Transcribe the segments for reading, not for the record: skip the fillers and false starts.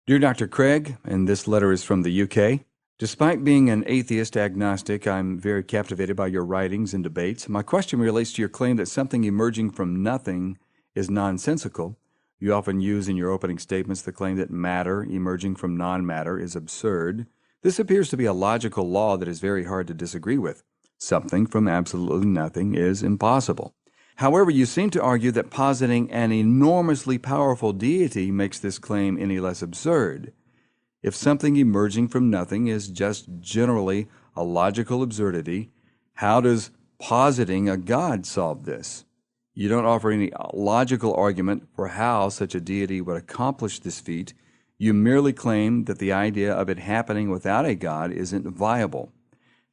Dear Dr. Craig, and this letter is from the UK. Despite being an atheist agnostic, I'm very captivated by your writings and debates. My question relates to your claim that something emerging from nothing is nonsensical. You often use in your opening statements the claim that matter emerging from non-matter is absurd. This appears to be a logical law that is very hard to disagree with. Something from absolutely nothing is impossible. However, you seem to argue that positing an enormously powerful deity makes this claim any less absurd. If something emerging from nothing is just generally a logical absurdity, how does positing a God solve this? You don't offer any logical argument for how such a deity would accomplish this feat. You merely claim that the idea of it happening without a God isn't viable.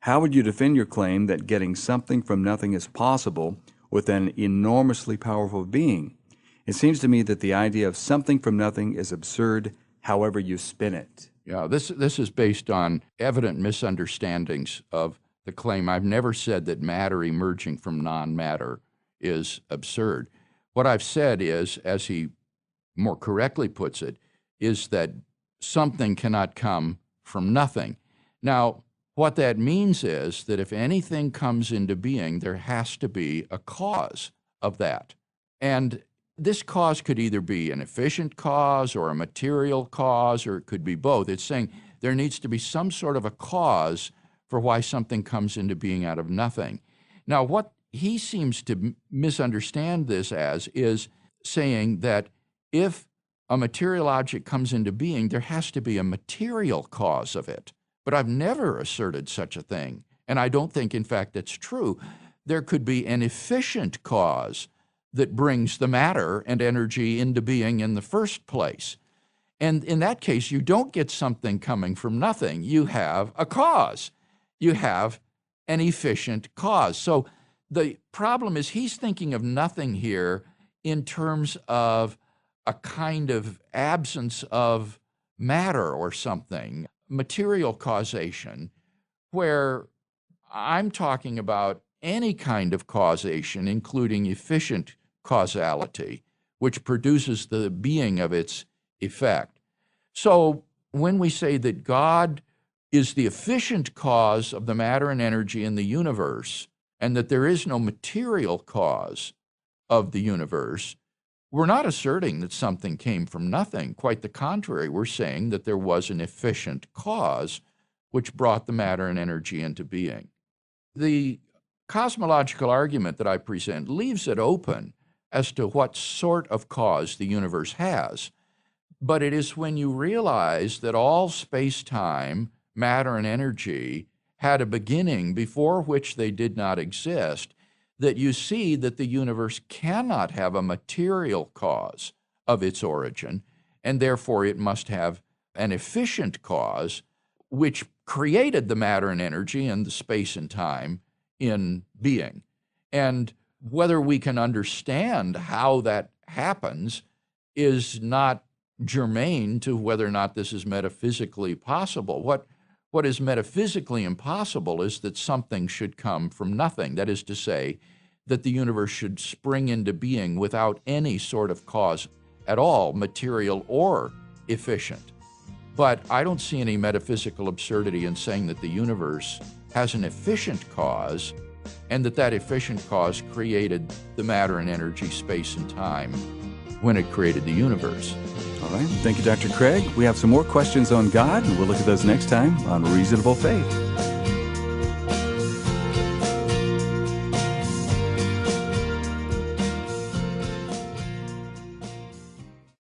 How would you defend your claim that getting something from nothing is possible with an enormously powerful being? It seems to me that the idea of something from nothing is absurd, however you spin it. Yeah, this is based on evident misunderstandings of the claim. I've never said that matter emerging from non-matter is absurd. What I've said is, as he more correctly puts it, is that something cannot come from nothing. Now, what that means is that if anything comes into being, there has to be a cause of that. And this cause could either be an efficient cause or a material cause, or it could be both. It's saying there needs to be some sort of a cause for why something comes into being out of nothing. Now, what he seems to misunderstand this as is saying that if a material object comes into being, there has to be a material cause of it. But I've never asserted such a thing, and I don't think, in fact, that's true. There could be an efficient cause that brings the matter and energy into being in the first place. And in that case, you don't get something coming from nothing. You have a cause. You have an efficient cause. So the problem is he's thinking of nothing here in terms of a kind of absence of matter or something, material causation, where I'm talking about any kind of causation, including efficient causality, which produces the being of its effect. So when we say that God is the efficient cause of the matter and energy in the universe, and that there is no material cause of the universe, we're not asserting that something came from nothing. Quite the contrary, we're saying that there was an efficient cause which brought the matter and energy into being. The cosmological argument that I present leaves it open as to what sort of cause the universe has. But it is when you realize that all space-time, matter and energy had a beginning before which they did not exist, that you see that the universe cannot have a material cause of its origin, and therefore it must have an efficient cause which created the matter and energy and the space and time in being. And whether we can understand how that happens is not germane to whether or not this is metaphysically possible. What is metaphysically impossible is that something should come from nothing. That is to say, that the universe should spring into being without any sort of cause at all, material or efficient. But I don't see any metaphysical absurdity in saying that the universe has an efficient cause, and that efficient cause created the matter and energy, space and time when it created the universe. All right. Thank you, Dr. Craig. We have some more questions on God, and we'll look at those next time on Reasonable Faith.